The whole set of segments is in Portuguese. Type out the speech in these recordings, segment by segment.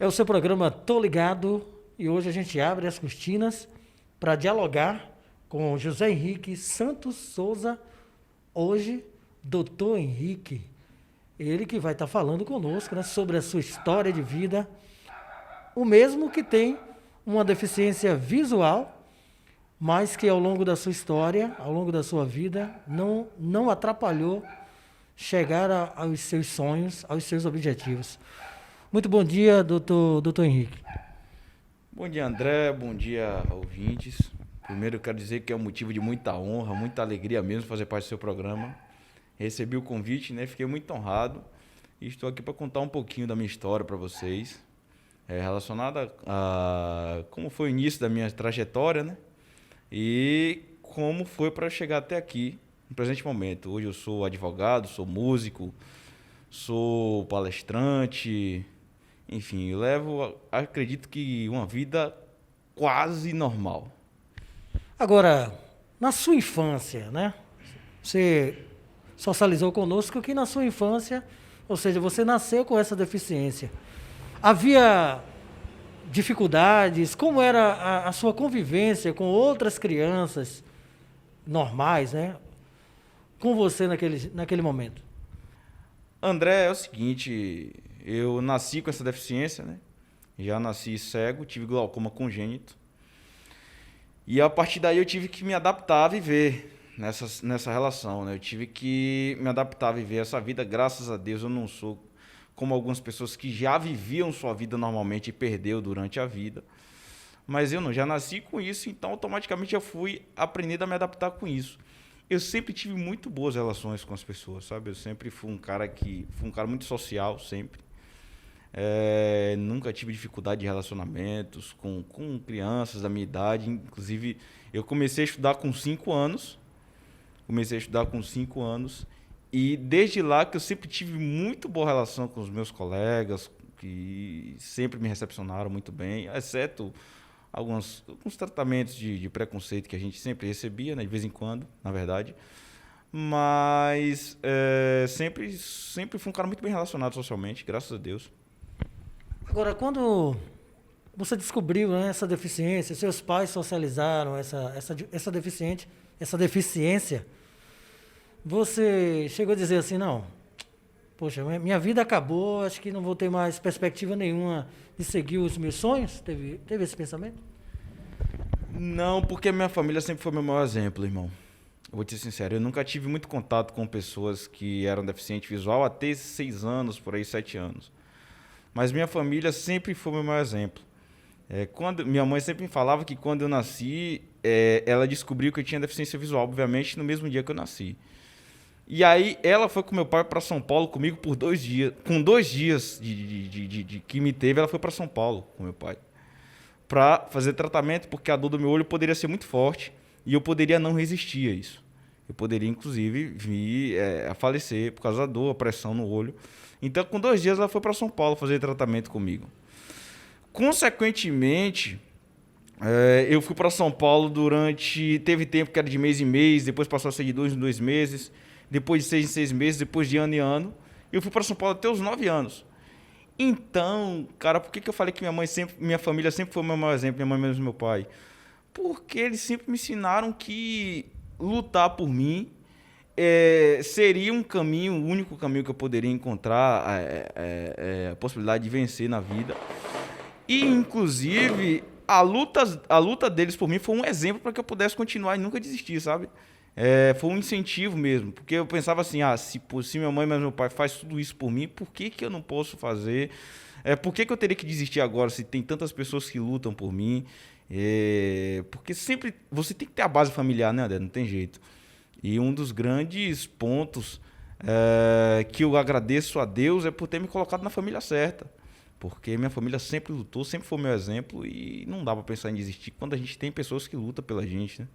É o seu programa Tô Ligado e hoje a gente abre as cortinas para dialogar com José Henrique Santos Souza. Hoje, Doutor Henrique, ele que vai estar falando conosco, né, sobre a sua história de vida. O mesmo que tem uma deficiência visual, mas que ao longo da sua história, ao longo da sua vida, não atrapalhou chegar aos seus sonhos, aos seus objetivos. Muito bom dia, doutor Henrique. Bom dia, André. Bom dia, ouvintes. Primeiro, eu quero dizer que é um motivo de muita honra, muita alegria mesmo fazer parte do seu programa. Recebi o convite, né? Fiquei muito honrado e estou aqui para contar um pouquinho da minha história para vocês, relacionada a como foi o início da minha trajetória, né? E como foi para chegar até aqui, no presente momento. Hoje eu sou advogado, sou músico, sou palestrante. Enfim, eu levo, acredito que uma vida quase normal. Agora, na sua infância, né? Você socializou conosco que na sua infância, ou seja, você nasceu com essa deficiência. Havia dificuldades? Como era a sua convivência com outras crianças normais, né? Com você naquele momento? André, é o seguinte, eu nasci com essa deficiência, né? Já nasci cego, tive glaucoma congênito. E a partir daí eu tive que me adaptar a viver nessa relação, né? Eu tive que me adaptar a viver essa vida. Graças a Deus eu não sou como algumas pessoas que já viviam sua vida normalmente e perdeu durante a vida. Mas eu não, já nasci com isso, então automaticamente eu fui aprendendo a me adaptar com isso. Eu sempre tive muito boas relações com as pessoas, sabe? Eu sempre fui um cara muito social, sempre. Nunca tive dificuldade de relacionamentos com crianças da minha idade. Inclusive, eu comecei a estudar com 5 anos. E desde lá que eu sempre tive muito boa relação com os meus colegas, que sempre me recepcionaram muito bem, exceto alguns tratamentos de preconceito que a gente sempre recebia, né, de vez em quando, na verdade. Mas sempre fui um cara muito bem relacionado socialmente, graças a Deus. Agora, quando você descobriu, né, essa deficiência, seus pais socializaram essa deficiência, você chegou a dizer assim, não, poxa, minha vida acabou, acho que não vou ter mais perspectiva nenhuma de seguir os meus sonhos? Teve esse pensamento? Não, porque minha família sempre foi meu maior exemplo, irmão. Eu vou te ser sincero, eu nunca tive muito contato com pessoas que eram deficientes visual até 6 anos, por aí 7 anos. Mas minha família sempre foi meu maior exemplo. Minha mãe sempre me falava que quando eu nasci, ela descobriu que eu tinha deficiência visual, obviamente, no mesmo dia que eu nasci. E aí ela foi com meu pai para São Paulo comigo por 2 dias. Com 2 dias de que me teve, ela foi para São Paulo com meu pai. Para fazer tratamento, porque a dor do meu olho poderia ser muito forte e eu poderia não resistir a isso. Eu poderia, inclusive, vir a falecer por causa da dor, a pressão no olho. Então, com 2 dias, ela foi para São Paulo fazer tratamento comigo. Consequentemente, eu fui para São Paulo teve tempo que era de mês em mês, depois passou a ser de 2 em 2 meses, depois de 6 em 6 meses, depois de ano em ano. Eu fui para São Paulo até os 9 anos. Então, cara, por que eu falei que minha família sempre foi o meu maior exemplo, minha mãe mesmo meu pai? Porque eles sempre me ensinaram que lutar por mim seria um caminho, o único caminho que eu poderia encontrar, a possibilidade de vencer na vida. E, inclusive, a luta deles por mim foi um exemplo para que eu pudesse continuar e nunca desistir, sabe? Foi um incentivo mesmo, porque eu pensava assim, se minha mãe e meu pai faz tudo isso por mim, por que eu não posso fazer? Por que eu teria que desistir agora se tem tantas pessoas que lutam por mim? Porque sempre você tem que ter a base familiar, né, André? Não tem jeito. E um dos grandes pontos que eu agradeço a Deus é por ter me colocado na família certa. Porque minha família sempre lutou, sempre foi meu exemplo e não dá para pensar em desistir quando a gente tem pessoas que lutam pela gente, né?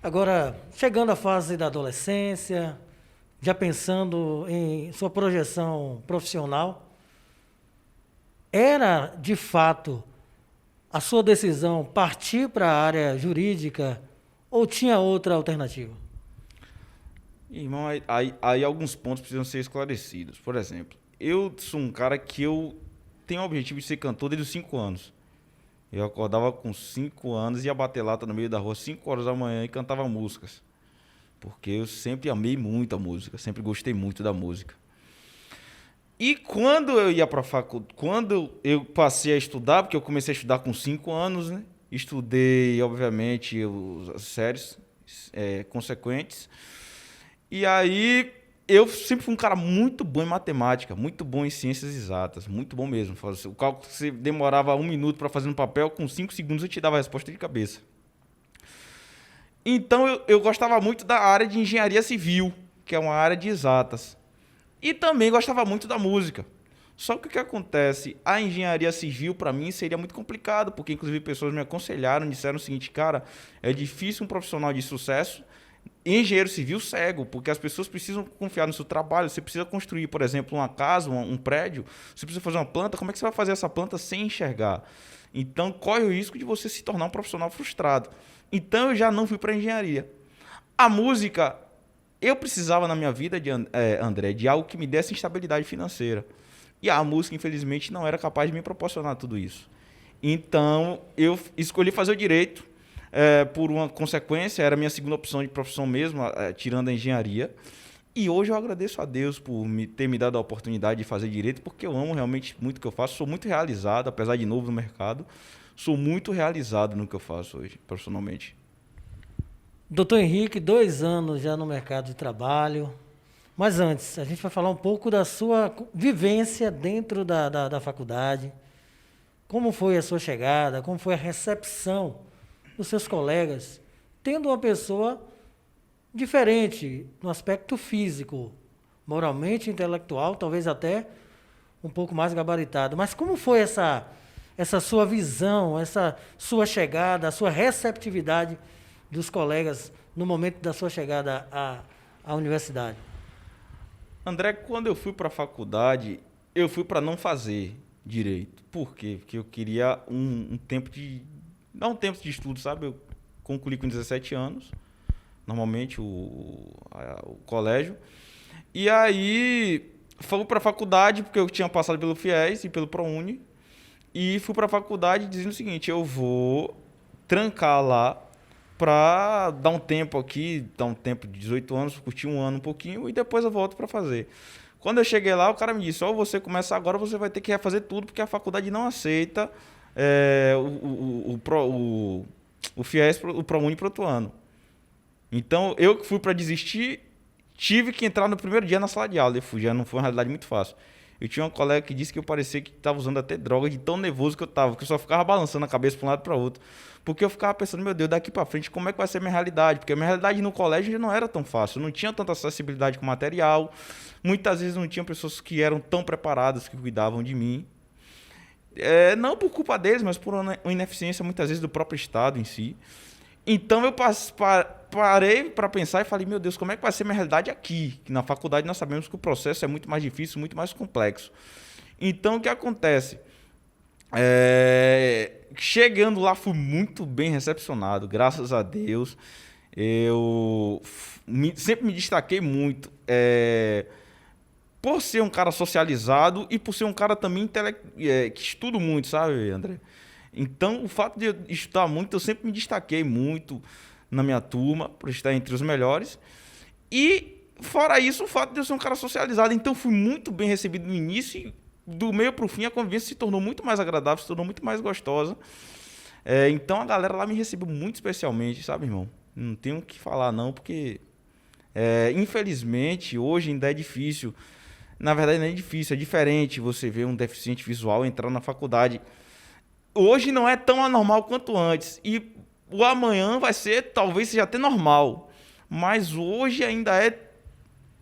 Agora, chegando à fase da adolescência, já pensando em sua projeção profissional, era de fato a sua decisão partir para a área jurídica ou tinha outra alternativa? Irmão, aí alguns pontos precisam ser esclarecidos. Por exemplo, eu sou um cara que eu tenho o objetivo de ser cantor desde os 5 anos. Eu acordava com 5 anos, ia bater lata no meio da rua 5 horas da manhã e cantava músicas. Porque eu sempre amei muito a música, sempre gostei muito da música. E quando eu ia para a faculdade, quando eu passei a estudar, porque eu comecei a estudar com 5 anos, né? Estudei, obviamente, as séries consequentes. E aí eu sempre fui um cara muito bom em matemática, muito bom em ciências exatas, muito bom mesmo. O cálculo que você demorava 1 minuto para fazer no papel, com 5 segundos eu te dava a resposta de cabeça. Então eu gostava muito da área de engenharia civil, que é uma área de exatas. E também gostava muito da música. Só que o que acontece? A engenharia civil, para mim, seria muito complicado, porque inclusive pessoas me aconselharam, disseram o seguinte, cara, é difícil um profissional de sucesso, engenheiro civil cego, porque as pessoas precisam confiar no seu trabalho. Você precisa construir, por exemplo, uma casa, um prédio, você precisa fazer uma planta, como é que você vai fazer essa planta sem enxergar? Então, corre o risco de você se tornar um profissional frustrado. Então, eu já não fui para engenharia. A música, eu precisava na minha vida, André, de algo que me desse instabilidade financeira. E a música, infelizmente, não era capaz de me proporcionar tudo isso. Então, eu escolhi fazer o direito por uma consequência, era a minha segunda opção de profissão mesmo, tirando a engenharia. E hoje eu agradeço a Deus por ter me dado a oportunidade de fazer direito, porque eu amo realmente muito o que eu faço, sou muito realizado, apesar de novo no mercado, sou muito realizado no que eu faço hoje, profissionalmente. Doutor Henrique, 2 anos já no mercado de trabalho. Mas antes, a gente vai falar um pouco da sua vivência dentro da faculdade. Como foi a sua chegada, como foi a recepção dos seus colegas, tendo uma pessoa diferente no aspecto físico, moralmente, intelectual, talvez até um pouco mais gabaritado. Mas como foi essa sua visão, essa sua chegada, a sua receptividade dos colegas no momento da sua chegada à universidade? André, quando eu fui para a faculdade, eu fui para não fazer direito. Por quê? Porque eu queria um tempo dar um tempo de estudo, sabe? Eu concluí com 17 anos, normalmente o colégio. E aí fui para a faculdade, porque eu tinha passado pelo FIES e pelo ProUni. E fui para a faculdade dizendo o seguinte, eu vou trancar lá para dar um tempo aqui, dar um tempo de 18 anos, curtir 1 ano um pouquinho e depois eu volto para fazer. Quando eu cheguei lá, o cara me disse, você começa agora, você vai ter que refazer tudo, porque a faculdade não aceita o FIES, o ProUni para outro ano. Então, eu que fui para desistir, tive que entrar no primeiro dia na sala de aula. Já não foi uma realidade muito fácil. Eu tinha uma colega que disse que eu parecia que estava usando até droga, de tão nervoso que eu estava, que eu só ficava balançando a cabeça para um lado e para outro. Porque eu ficava pensando, meu Deus, daqui para frente, como é que vai ser a minha realidade? Porque a minha realidade no colégio já não era tão fácil, eu não tinha tanta acessibilidade com material, muitas vezes não tinha pessoas que eram tão preparadas, que cuidavam de mim. Não por culpa deles, mas por uma ineficiência, muitas vezes, do próprio Estado em si. Então eu parei para pensar e falei, meu Deus, como é que vai ser a minha realidade aqui? Que na faculdade nós sabemos que o processo é muito mais difícil, muito mais complexo. Então o que acontece? Chegando lá fui muito bem recepcionado, graças a Deus. Eu sempre me destaquei muito por ser um cara socializado e por ser um cara também que estudo muito, sabe, André? Então, o fato de eu estudar muito, eu sempre me destaquei muito na minha turma, por estar entre os melhores. E, fora isso, o fato de eu ser um cara socializado. Então, fui muito bem recebido no início e, do meio para o fim, a convivência se tornou muito mais agradável, se tornou muito mais gostosa. Então, a galera lá me recebeu muito especialmente, sabe, irmão? Não tenho o que falar, não, porque, infelizmente, hoje ainda é difícil. Na verdade, não é difícil, é diferente você ver um deficiente visual entrar na faculdade. Hoje não é tão anormal quanto antes. E o amanhã talvez seja até normal. Mas hoje ainda é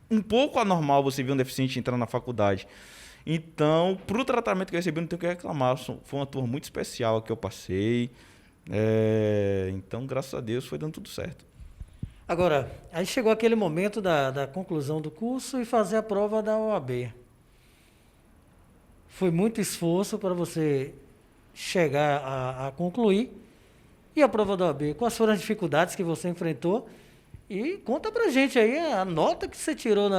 um pouco anormal você ver um deficiente entrar na faculdade. Então, para o tratamento que eu recebi, não tenho o que reclamar. Foi uma turma muito especial que eu passei. Então, graças a Deus, foi dando tudo certo. Agora, aí chegou aquele momento da conclusão do curso e fazer a prova da OAB. Foi muito esforço para você chegar a concluir. E a prova da OAB, quais foram as dificuldades que você enfrentou? E conta pra gente aí a nota que você tirou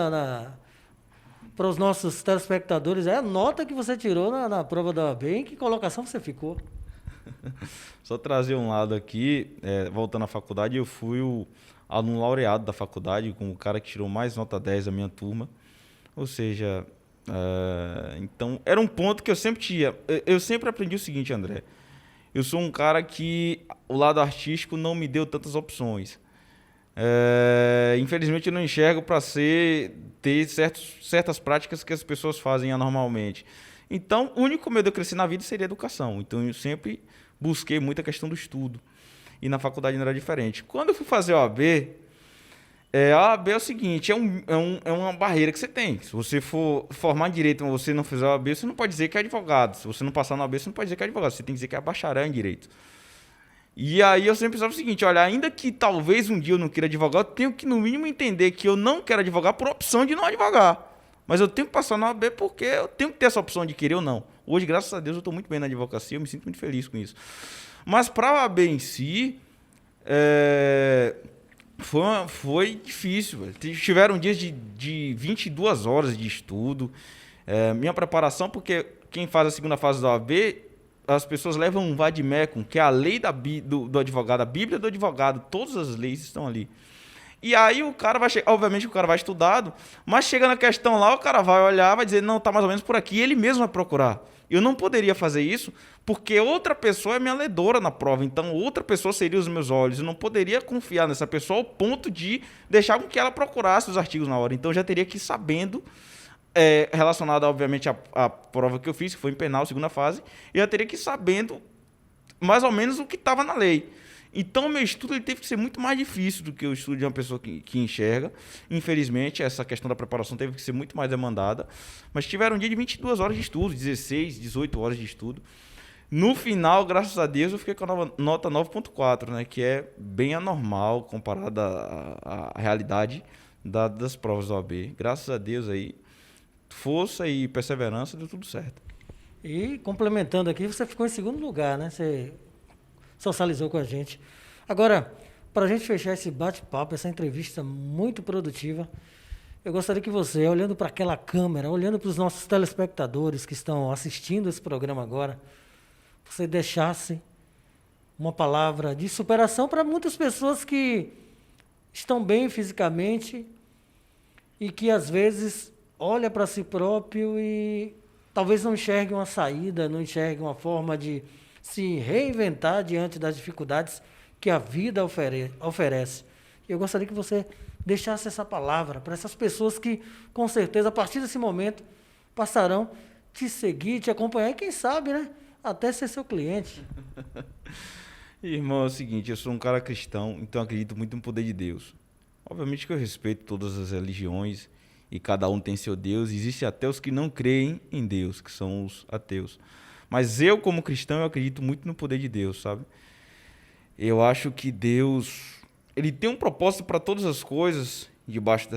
para os nossos telespectadores é a nota que você tirou na prova da OAB, em que colocação você ficou? Só trazer um lado aqui, voltando à faculdade, eu fui o aluno laureado da faculdade, como o cara que tirou mais nota 10 da minha turma. Ou seja, então era um ponto que eu sempre tinha. Eu sempre aprendi o seguinte, André. Eu sou um cara que o lado artístico não me deu tantas opções. Infelizmente eu não enxergo para ter certas práticas que as pessoas fazem anormalmente. Então, o único meio de eu crescer na vida seria a educação. Então, eu sempre busquei muito a questão do estudo. E na faculdade não era diferente. Quando eu fui fazer a OAB, a OAB é o seguinte, é uma barreira que você tem. Se você for formar em direito, mas você não fizer a OAB, você não pode dizer que é advogado. Se você não passar na OAB, você não pode dizer que é advogado. Você tem que dizer que é bacharel em direito. E aí eu sempre pensava o seguinte, olha, ainda que talvez um dia eu não queira advogar, eu tenho que no mínimo entender que eu não quero advogar por opção de não advogar. Mas eu tenho que passar na OAB porque eu tenho que ter essa opção de querer ou não. Hoje, graças a Deus, eu estou muito bem na advocacia, eu me sinto muito feliz com isso. Mas para a OAB em si, foi difícil. Velho. Tiveram dias de 22 horas de estudo. Minha preparação, porque quem faz a segunda fase da OAB, as pessoas levam um vademecum, que é a lei do advogado, a Bíblia do advogado, todas as leis estão ali. E aí o cara vai chegar, obviamente o cara vai estudado, mas chega na questão lá, o cara vai olhar, vai dizer, não, tá mais ou menos por aqui, e ele mesmo vai procurar. Eu não poderia fazer isso, porque outra pessoa é minha ledora na prova, então outra pessoa seria os meus olhos. Eu não poderia confiar nessa pessoa ao ponto de deixar com que ela procurasse os artigos na hora. Então eu já teria que ir sabendo, relacionado obviamente à prova que eu fiz, que foi em penal, segunda fase, eu já teria que ir sabendo mais ou menos o que estava na lei. Então, o meu estudo ele teve que ser muito mais difícil do que o estudo de uma pessoa que enxerga. Infelizmente, essa questão da preparação teve que ser muito mais demandada. Mas tiveram um dia de 22 horas de estudo, 16, 18 horas de estudo. No final, graças a Deus, eu fiquei com a nota 9.4, né, que é bem anormal comparada à realidade das provas da OAB. Graças a Deus, aí, força e perseverança, deu tudo certo. E, complementando aqui, você ficou em segundo lugar, né? Você socializou com a gente. Agora, para a gente fechar esse bate-papo, essa entrevista muito produtiva, eu gostaria que você, olhando para aquela câmera, olhando para os nossos telespectadores que estão assistindo esse programa agora, você deixasse uma palavra de superação para muitas pessoas que estão bem fisicamente e que às vezes olha para si próprio e talvez não enxergue uma saída, não enxergue uma forma de se reinventar diante das dificuldades que a vida oferece. Eu gostaria que você deixasse essa palavra para essas pessoas que, com certeza, a partir desse momento, passarão te seguir, te acompanhar e, quem sabe, né, até ser seu cliente. Irmão, é o seguinte, eu sou um cara cristão, então acredito muito no poder de Deus. Obviamente que eu respeito todas as religiões e cada um tem seu Deus. Existem até os que não creem em Deus, que são os ateus. Mas eu, como cristão, eu acredito muito no poder de Deus, sabe? Eu acho que Deus, ele tem um propósito para todas as coisas debaixo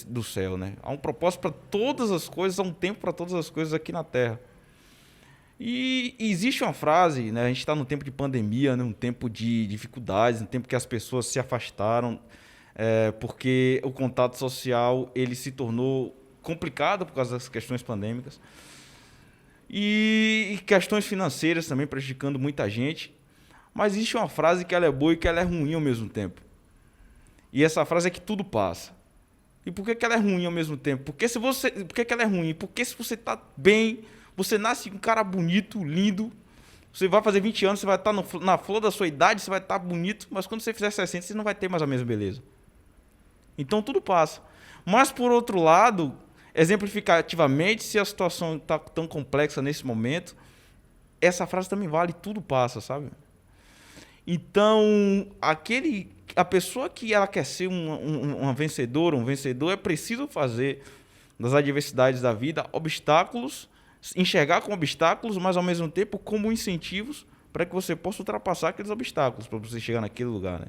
do céu, né? Há um propósito para todas as coisas, há um tempo para todas as coisas aqui na Terra. E existe uma frase, né? A gente está num tempo de pandemia, né? Um tempo de dificuldades, um tempo que as pessoas se afastaram, porque o contato social ele se tornou complicado por causa das questões pandêmicas. E questões financeiras também prejudicando muita gente. Mas existe uma frase que ela é boa e que ela é ruim ao mesmo tempo. E essa frase é que tudo passa. E por que ela é ruim ao mesmo tempo? Por que ela é ruim? Porque se você está bem, você nasce com um cara bonito, lindo, você vai fazer 20 anos, você vai estar na flor da sua idade, você vai estar bonito, mas quando você fizer 60, você não vai ter mais a mesma beleza. Então tudo passa. Mas por outro lado, exemplificativamente, se a situação está tão complexa nesse momento, essa frase também vale, tudo passa, sabe? Então, a pessoa que ela quer ser uma vencedora, um vencedor, é preciso fazer das adversidades da vida obstáculos, enxergar como obstáculos, mas ao mesmo tempo como incentivos para que você possa ultrapassar aqueles obstáculos, para você chegar naquele lugar, né?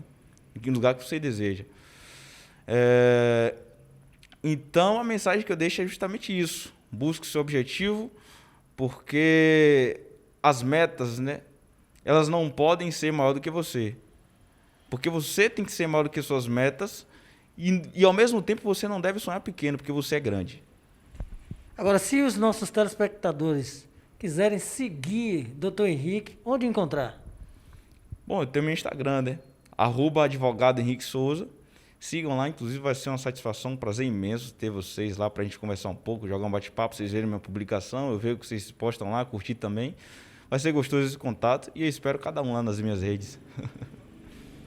Naquele lugar que você deseja. Então, a mensagem que eu deixo é justamente isso. Busque seu objetivo, porque as metas, né, elas não podem ser maior do que você. Porque você tem que ser maior do que suas metas e ao mesmo tempo, você não deve sonhar pequeno, porque você é grande. Agora, se os nossos telespectadores quiserem seguir Dr. Henrique, onde encontrar? Bom, eu tenho meu Instagram, né? @advogado Henrique Souza. Sigam lá, inclusive vai ser uma satisfação, um prazer imenso ter vocês lá pra gente conversar um pouco, jogar um bate-papo, vocês verem minha publicação, eu vejo que vocês postam lá, curtir também. Vai ser gostoso esse contato e eu espero cada um lá nas minhas redes.